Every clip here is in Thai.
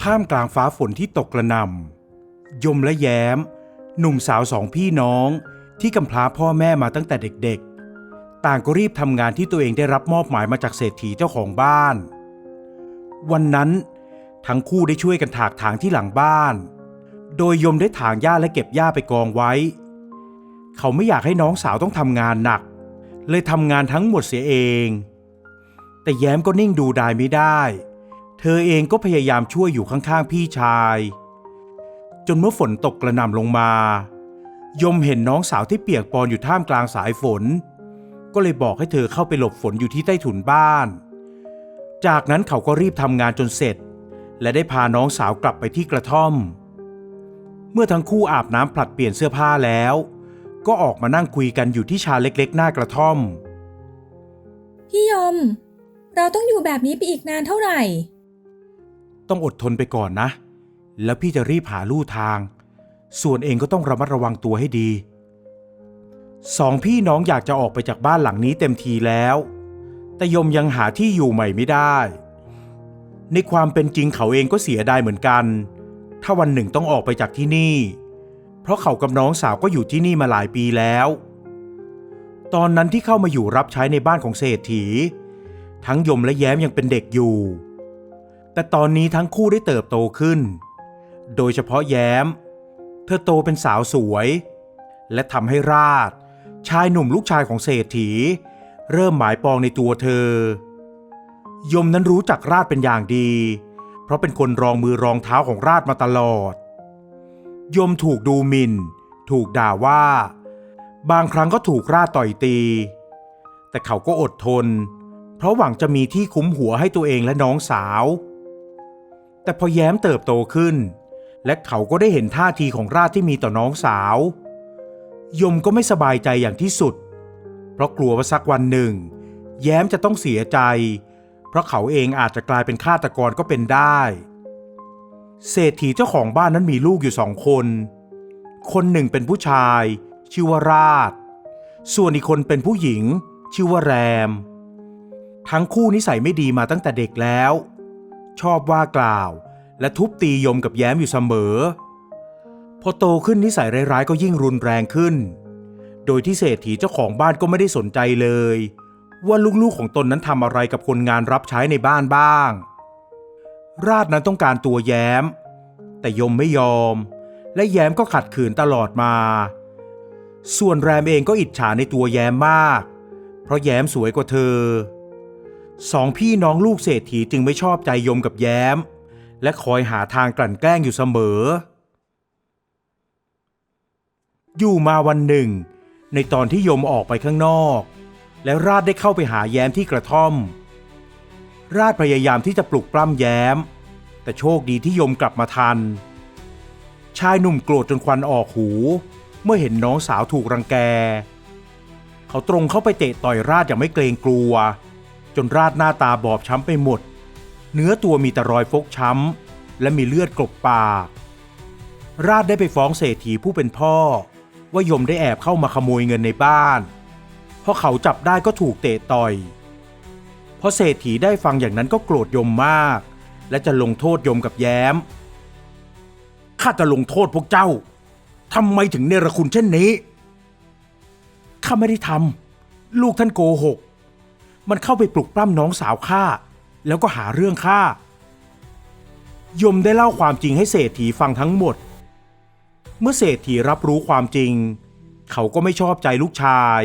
ท่ามกลางฟ้าฝนที่ตกกระหน่ำยมและแย้มหนุ่มสาวสองพี่น้องที่กำพร้าพ่อแม่มาตั้งแต่เด็กๆต่างก็รีบทำงานที่ตัวเองได้รับมอบหมายมาจากเศรษฐีเจ้าของบ้านวันนั้นทั้งคู่ได้ช่วยกันถากถางที่หลังบ้านโดยยมได้ถางหญ้าและเก็บหญ้าไปกองไว้เขาไม่อยากให้น้องสาวต้องทำงานหนักเลยทำงานทั้งหมดเสียเองแต่แย้มก็นิ่งดูดายไม่ได้เธอเองก็พยายามช่วยอยู่ข้างๆพี่ชายจนเมื่อฝนตกกระหน่ำลงมายมเห็นน้องสาวที่เปียกปอนอยู่ท่ามกลางสายฝนก็เลยบอกให้เธอเข้าไปหลบฝนอยู่ที่ใต้ถุนบ้านจากนั้นเขาก็รีบทำงานจนเสร็จและได้พาน้องสาวกลับไปที่กระท่อมเมื่อทั้งคู่อาบน้ำผลัดเปลี่ยนเสื้อผ้าแล้วก็ออกมานั่งคุยกันอยู่ที่ชาเล็กๆหน้ากระท่อมพี่ยมเราต้องอยู่แบบนี้ไปอีกนานเท่าไหร่ต้องอดทนไปก่อนนะแล้วพี่จะรีบหาลู่ทางส่วนเองก็ต้องระมัดระวังตัวให้ดีสองพี่น้องอยากจะออกไปจากบ้านหลังนี้เต็มทีแล้วแต่ยมยังหาที่อยู่ใหม่ไม่ได้ในความเป็นจริงเขาเองก็เสียดายเหมือนกันถ้าวันหนึ่งต้องออกไปจากที่นี่เพราะเขากับน้องสาวก็อยู่ที่นี่มาหลายปีแล้วตอนนั้นที่เข้ามาอยู่รับใช้ในบ้านของเศรษฐีทั้งยมและแย้มยังเป็นเด็กอยู่แต่ตอนนี้ทั้งคู่ได้เติบโตขึ้นโดยเฉพาะแย้มเธอโตเป็นสาวสวยและทำให้ราชชายหนุ่มลูกชายของเศรษฐีเริ่มหมายปองในตัวเธอยมนั้นรู้จักราชเป็นอย่างดีเพราะเป็นคนรองมือรองเท้าของราชมาตลอดยมถูกดูหมิ่นถูกด่าว่าบางครั้งก็ถูกราชต่อยตีแต่เขาก็อดทนเพราะหวังจะมีที่คุ้มหัวให้ตัวเองและน้องสาวแต่พอแย้มเติบโตขึ้นและเขาก็ได้เห็นท่าทีของราชที่มีต่อน้องสาวยมก็ไม่สบายใจอย่างที่สุดเพราะกลัวว่าสักวันหนึ่งแย้มจะต้องเสียใจเพราะเขาเองอาจจะกลายเป็นฆาตกรก็เป็นได้เศรษฐีเจ้าของบ้านนั้นมีลูกอยู่2 คนคนหนึ่งเป็นผู้ชายชื่อว่าราชส่วนอีกคนเป็นผู้หญิงชื่อว่าแรมทั้งคู่นิสัยไม่ดีมาตั้งแต่เด็กแล้วชอบว่ากล่าวและทุบตียมกับแย้มอยู่เสมอพอโตขึ้นนิสัยร้ายๆก็ยิ่งรุนแรงขึ้นโดยที่เศรษฐีเจ้าของบ้านก็ไม่ได้สนใจเลยว่าลูกๆของตนนั้นทำอะไรกับคนงานรับใช้ในบ้านบ้างราชนั้นต้องการตัวแย้มแต่ยมไม่ยอมและแย้มก็ขัดขืนตลอดมาส่วนแรมเองก็อิจฉาในตัวแย้มมากเพราะแย้มสวยกว่าเธอ2 พี่น้องลูกเศรษฐีจึงไม่ชอบใจยมกับแย้มและคอยหาทางกลั่นแกล้งอยู่เสมออยู่มาวันหนึ่งในตอนที่ยมออกไปข้างนอกและราชได้เข้าไปหาแย้มที่กระท่อมราชพยายามที่จะปลุกปล้ำแย้มแต่โชคดีที่ยมกลับมาทันชายหนุ่มโกรธจนควันออกหูเมื่อเห็นน้องสาวถูกรังแกเขาตรงเข้าไปเตะต่อยราชอย่างไม่เกรงกลัวจนราชหน้าตาบอบช้ำไปหมดเนื้อตัวมีแต่รอยฟกช้ำและมีเลือดกลบปากราชได้ไปฟ้องเศรษฐีผู้เป็นพ่อว่ายมได้แอบเข้ามาขโมยเงินในบ้านพอเขาจับได้ก็ถูกเตะต่อยพอเศรษฐีได้ฟังอย่างนั้นก็โกรธยมมากและจะลงโทษยมกับแย้มข้าจะลงโทษพวกเจ้าทำไมถึงเนรคุณเช่นนี้ข้าไม่ได้ทำลูกท่านโกหกมันเข้าไปปลุกปล้ำน้องสาวข้าแล้วก็หาเรื่องข้ายมได้เล่าความจริงให้เศรษฐีฟังทั้งหมดเมื่อเศรษฐีรับรู้ความจริงเขาก็ไม่ชอบใจลูกชาย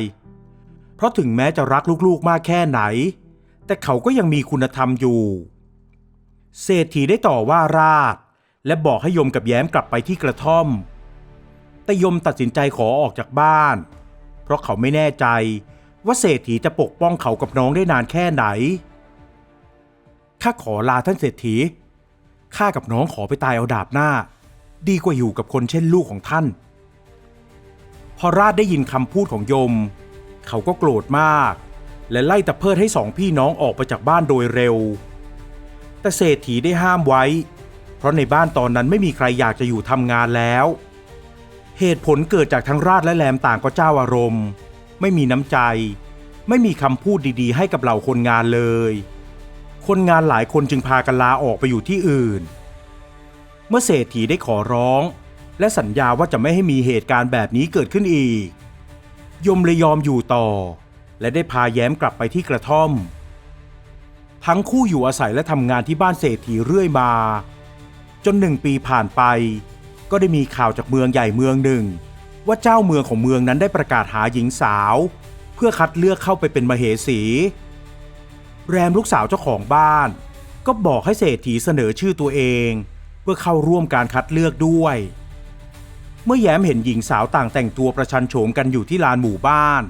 เพราะถึงแม้จะรักลูกๆมากแค่ไหนแต่เขาก็ยังมีคุณธรรมอยู่เศรษฐีได้ต่อว่าราชและบอกให้ยมกับแย้มกลับไปที่กระท่อมแต่ยมตัดสินใจขอออกจากบ้านเพราะเขาไม่แน่ใจว่าเศรษฐีจะปกป้องเขากับน้องได้นานแค่ไหนข้าขอลาท่านเศรษฐีข้ากับน้องขอไปตายเอาดาบหน้าดีกว่าอยู่กับคนเช่นลูกของท่านพอราชได้ยินคำพูดของยมเขาก็โกรธมากและไล่ตะเพิดให้2 พี่น้องออกไปจากบ้านโดยเร็วแต่เศรษฐีได้ห้ามไว้เพราะในบ้านตอนนั้นไม่มีใครอยากจะอยู่ทำงานแล้วเหตุผลเกิดจากทั้งราชและแรมต่างก็เจ้าอารมณ์ไม่มีน้ำใจไม่มีคำพูดดีๆให้กับเหล่าคนงานเลยคนงานหลายคนจึงพากันลาออกไปอยู่ที่อื่น เมื่อเศรษฐีได้ขอร้องและสัญญาว่าจะไม่ให้มีเหตุการณ์แบบนี้เกิดขึ้นอีกยมเลยยอมอยู่ต่อและได้พาแย้มกลับไปที่กระท่อมทั้งคู่อยู่อาศัยและทำงานที่บ้านเศรษฐีเรื่อยมาจน1 ปีผ่านไปก็ได้มีข่าวจากเมืองใหญ่เมืองหนึ่งว่าเจ้าเมืองของเมืองนั้นได้ประกาศหาหญิงสาวเพื่อคัดเลือกเข้าไปเป็นมเหสีแรมลูกสาวเจ้าของบ้านก็บอกให้เศรษฐีเสนอชื่อตัวเองเพื่อเข้าร่วมการคัดเลือกด้วยเมื่อแย้มเห็นหญิงสาวต่างแต่งตัวประชันโฉมกันอยู่ที่ลานหมู่บ้าน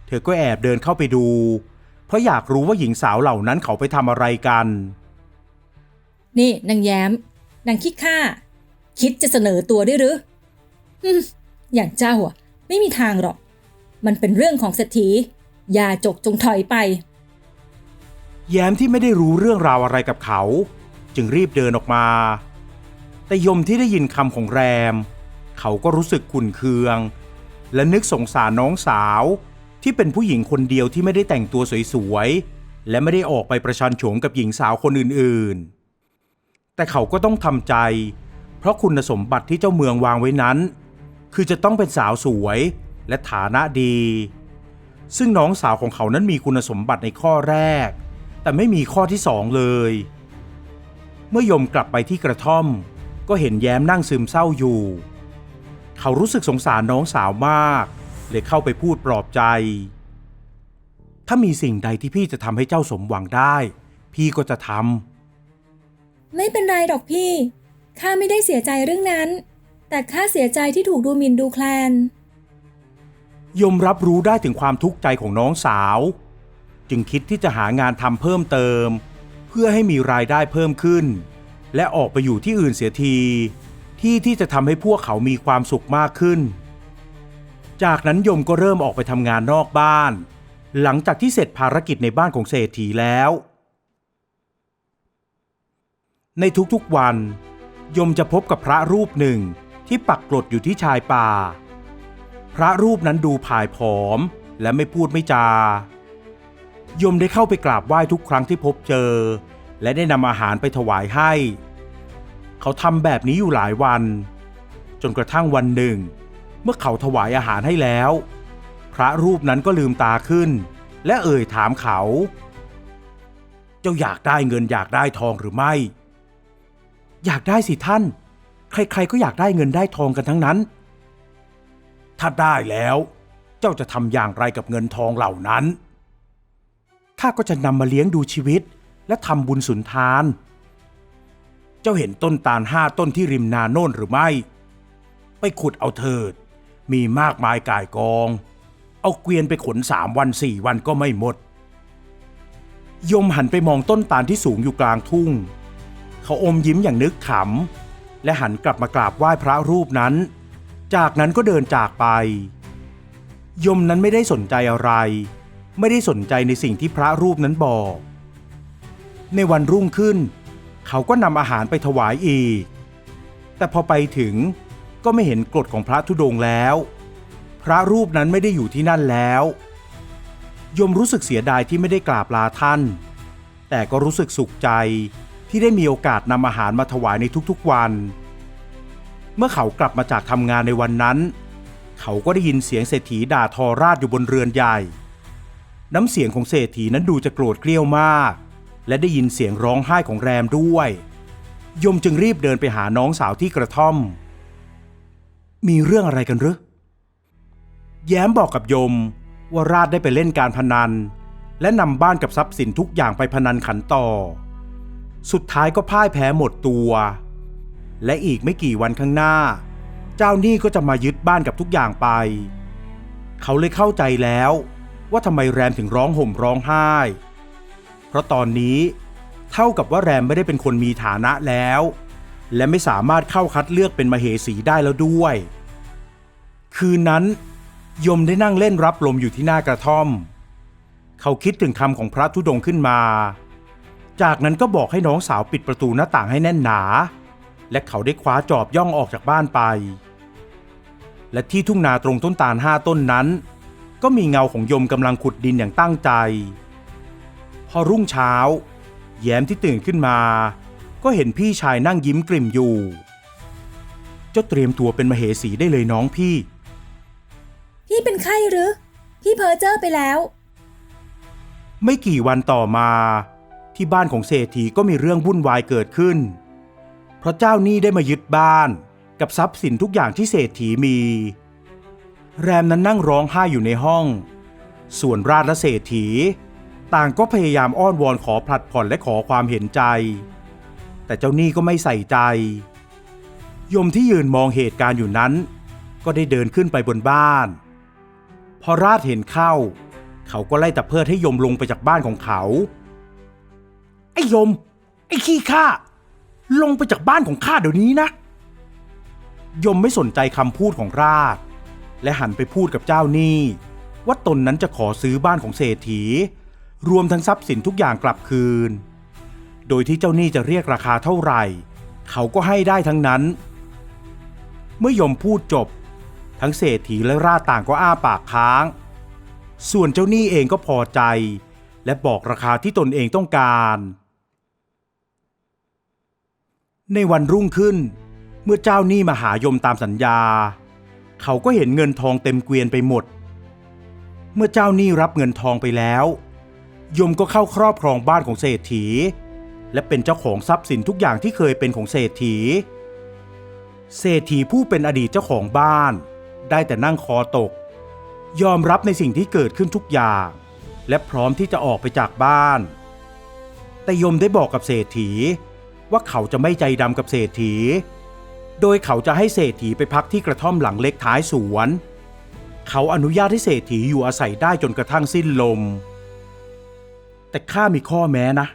เธอก็แอบเดินเข้าไปดูเพราะอยากรู้ว่าหญิงสาวเหล่านั้นเขาไปทำอะไรกันนี่นางแย้มนางขี้ข้าคิดจะเสนอตัวด้วยหรืออย่างเจ้าอ่ะไม่มีทางหรอกมันเป็นเรื่องของเศรษฐีอย่าจกจงถอยไปแย้มที่ไม่ได้รู้เรื่องราวอะไรกับเขาจึงรีบเดินออกมาแต่ยมที่ได้ยินคำของแรมเขาก็รู้สึกขุ่นเคืองและนึกสงสารน้องสาวที่เป็นผู้หญิงคนเดียวที่ไม่ได้แต่งตัวสวยๆและไม่ได้ออกไปประชันโฉมกับหญิงสาวคนอื่นๆแต่เขาก็ต้องทำใจเพราะคุณสมบัติที่เจ้าเมืองวางไว้นั้นคือจะต้องเป็นสาวสวยและฐานะดีซึ่งน้องสาวของเขานั้นมีคุณสมบัติในข้อแรกแต่ไม่มีข้อที่2เลยเมื่อยมกลับไปที่กระท่อมก็เห็นแย้มนั่งซึมเศร้าอยู่เขารู้สึกสงสารน้องสาวมากเลยเข้าไปพูดปลอบใจถ้ามีสิ่งใดที่พี่จะทำให้เจ้าสมหวังได้พี่ก็จะทำไม่เป็นไรดอกพี่ข้าไม่ได้เสียใจเรื่องนั้นแต่ข้าเสียใจที่ถูกดูหมิ่นดูแคลนยมรับรู้ได้ถึงความทุกข์ใจของน้องสาวจึงคิดที่จะหางานทำเพิ่มเติมเพื่อให้มีรายได้เพิ่มขึ้นและออกไปอยู่ที่อื่นเสียทีที่จะทำให้พวกเขามีความสุขมากขึ้นจากนั้นยมก็เริ่มออกไปทำงานนอกบ้านหลังจากที่เสร็จภารกิจในบ้านของเศรษฐีแล้วในทุกๆวันยมจะพบกับพระรูปหนึ่งที่ปักกลดอยู่ที่ชายป่าพระรูปนั้นดูผายผอมและไม่พูดไม่จายมได้เข้าไปกราบไหว้ทุกครั้งที่พบเจอและได้นำอาหารไปถวายให้เขาทำแบบนี้อยู่หลายวันจนกระทั่งวันหนึ่งเมื่อเขาถวายอาหารให้แล้วพระรูปนั้นก็ลืมตาขึ้นและเอ่ยถามเขาเจ้าอยากได้เงินอยากได้ทองหรือไม่อยากได้สิท่านใครๆก็อยากได้เงินได้ทองกันทั้งนั้นถ้าได้แล้วเจ้าจะทำอย่างไรกับเงินทองเหล่านั้นข้าก็จะนำมาเลี้ยงดูชีวิตและทำบุญสุนทานเจ้าเห็นต้นตาล5 ต้นที่ริมนาโน่นหรือไม่ไปขุดเอาเถิดมีมากมายก่ายกองเอาเกวียนไปขน3 วัน4 วันก็ไม่หมดยมหันไปมองต้นตาลที่สูงอยู่กลางทุ่งเขาอมยิ้มอย่างนึกขำและหันกลับมากราบไหว้พระรูปนั้นจากนั้นก็เดินจากไปยมนั้นไม่ได้สนใจอะไรไม่ได้สนใจในสิ่งที่พระรูปนั้นบอกในวันรุ่งขึ้นเขาก็นำอาหารไปถวายอีกแต่พอไปถึงก็ไม่เห็นกฎของพระธุดงค์แล้วพระรูปนั้นไม่ได้อยู่ที่นั่นแล้วยมรู้สึกเสียดายที่ไม่ได้กราบลาท่านแต่ก็รู้สึกสุขใจที่ได้มีโอกาสนำอาหารมาถวายในทุกๆวันเมื่อเขากลับมาจากทำงานในวันนั้นเขาก็ได้ยินเสียงเศรษฐีด่าทอราษฎร์อยู่บนเรือนใหญ่น้ำเสียงของเศรษฐีนั้นดูจะโกรธเกรี้ยวมากและได้ยินเสียงร้องไห้ของแรมด้วยยมจึงรีบเดินไปหาน้องสาวที่กระท่อมมีเรื่องอะไรกันหรือแย้มบอกกับยมว่าราษฎร์ได้ไปเล่นการพนันและนำบ้านกับทรัพย์สินทุกอย่างไปพนันขันต่อสุดท้ายก็พ่ายแพ้หมดตัวและอีกไม่กี่วันข้างหน้าเจ้าหนี้ก็จะมายึดบ้านกับทุกอย่างไปเขาเลยเข้าใจแล้วว่าทำไมแรมถึงร้องห่มร้องไห้เพราะตอนนี้เท่ากับว่าแรมไม่ได้เป็นคนมีฐานะแล้วและไม่สามารถเข้าคัดเลือกเป็นมเหสีได้แล้วด้วยคืนนั้นยมได้นั่งเล่นรับลมอยู่ที่หน้ากระท่อมเขาคิดถึงคำของพระธุดงค์ขึ้นมาจากนั้นก็บอกให้น้องสาวปิดประตูหน้าต่างให้แน่นหนาและเขาได้คว้าจอบย่องออกจากบ้านไปและที่ทุ่งนาตรงต้นตาล5 ต้นนั้นก็มีเงาของยมกำลังขุดดินอย่างตั้งใจพอรุ่งเช้าแย้มที่ตื่นขึ้นมาก็เห็นพี่ชายนั่งยิ้มกริ่มอยู่ จ้าเตรียมตัวเป็นมเหสีได้เลยน้องพี่ พี่เป็นไข้หรือ พี่เพ้อเจ้อไปแล้ว ไม่กี่วันต่อมาที่บ้านของเศรษฐีก็มีเรื่องวุ่นวายเกิดขึ้นเพราะเจ้าหนี้ได้มายึดบ้านกับทรัพย์สินทุกอย่างที่เศรษฐีมี แรมนั้นนั่งร้องไห้อยู่ในห้องส่วนราชและเศรษฐีต่างก็พยายามอ้อนวอนขอผลัดผ่อนและขอความเห็นใจแต่เจ้าหนี้ก็ไม่ใส่ใจยมที่ยืนมองเหตุการณ์อยู่นั้นก็ได้เดินขึ้นไปบนบ้านพอราชเห็นเข้าเขาก็ไล่ตะเพิดให้ยมลงไปจากบ้านของเขาไอ้ยมไอ้ขี้ข้าลงไปจากบ้านของข้าเดี๋ยวนี้นะยมไม่สนใจคำพูดของราชและหันไปพูดกับเจ้าหนี้ว่าตนนั้นจะขอซื้อบ้านของเศรษฐีรวมทั้งทรัพย์สินทุกอย่างกลับคืนโดยที่เจ้าหนี้จะเรียกราคาเท่าไหร่เขาก็ให้ได้ทั้งนั้นเมื่อยมพูดจบทั้งเศรษฐีและราชต่างก็อ้าปากค้างส่วนเจ้าหนี้เองก็พอใจและบอกราคาที่ตนเองต้องการในวันรุ่งขึ้นเมื่อเจ้าหนี้มาหายมตามสัญญาเขาก็เห็นเงินทองเต็มเกวียนไปหมดเมื่อเจ้าหนี้รับเงินทองไปแล้วยมก็เข้าครอบครองบ้านของเศรษฐีและเป็นเจ้าของทรัพย์สินทุกอย่างที่เคยเป็นของเศรษฐีเศรษฐีผู้เป็นอดีตเจ้าของบ้านได้แต่นั่งคอตกยอมรับในสิ่งที่เกิดขึ้นทุกอย่างและพร้อมที่จะออกไปจากบ้านแต่ยมได้บอกกับเศรษฐีว่าเขาจะไม่ใจดำกับเศรษฐีโดยเขาจะให้เศรษฐีไปพักที่กระท่อมหลังเล็กท้ายสวนเขาอนุญาตให้เศรษฐีอยู่อาศัยได้จนกระทั่งสิ้นลมแต่ข้ามีข้อแม้นะ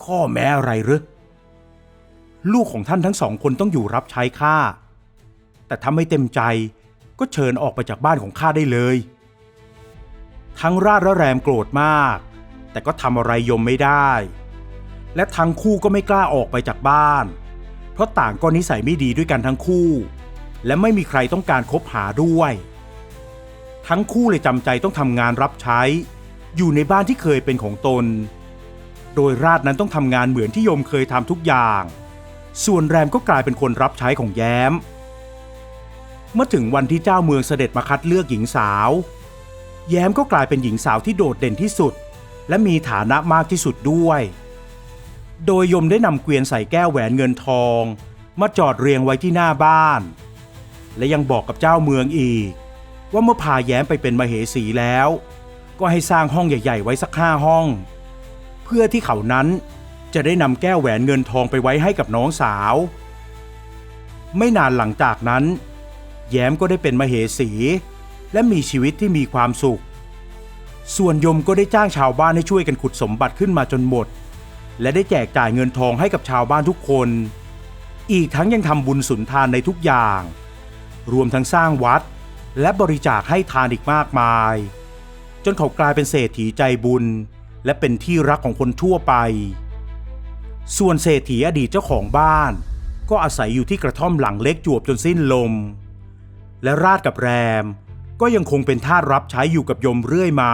ข้อแม้อะไรหรือลูกของท่านทั้งสองคนต้องอยู่รับใช้ข้าแต่ถ้าไม่เต็มใจก็เชิญออกไปจากบ้านของข้าได้เลยทั้งราชและแรมโกรธมากแต่ก็ทำอะไรยมไม่ได้และทั้งคู่ก็ไม่กล้าออกไปจากบ้านเพราะต่างก็นิสัยไม่ดีด้วยกันทั้งคู่และไม่มีใครต้องการคบหาด้วยทั้งคู่เลยจำใจต้องทำงานรับใช้อยู่ในบ้านที่เคยเป็นของตนโดยราชนั้นต้องทำงานเหมือนที่ยมเคยทำทุกอย่างส่วนแรมก็กลายเป็นคนรับใช้ของแย้มเมื่อถึงวันที่เจ้าเมืองเสด็จมาคัดเลือกหญิงสาวแย้มก็กลายเป็นหญิงสาวที่โดดเด่นที่สุดและมีฐานะมากที่สุดด้วยโดยยมได้นำเกวียนใส่แก้วแหวนเงินทองมาจอดเรียงไว้ที่หน้าบ้านและยังบอกกับเจ้าเมืองอีกว่าเมื่อพาแย้มไปเป็นมเหสีแล้วก็ให้สร้างห้องใหญ่ๆไว้สัก5 ห้องเพื่อที่เขานั้นจะได้นำแก้วแหวนเงินทองไปไว้ให้กับน้องสาวไม่นานหลังจากนั้นแย้มก็ได้เป็นมเหสีและมีชีวิตที่มีความสุขส่วนยมก็ได้จ้างชาวบ้านให้ช่วยกันขุดสมบัติขึ้นมาจนหมดและได้แจกจ่ายเงินทองให้กับชาวบ้านทุกคนอีกทั้งยังทำบุญสุนทานในทุกอย่างรวมทั้งสร้างวัดและบริจาคให้ทานอีกมากมายจนเขากลายเป็นเศรษฐีใจบุญและเป็นที่รักของคนทั่วไปส่วนเศรษฐีอดีตเจ้าของบ้านก็อาศัยอยู่ที่กระท่อมหลังเล็กจวบจนสิ้นลมและราชกับแรมก็ยังคงเป็นทาสรับใช้อยู่กับยมเรื่อยมา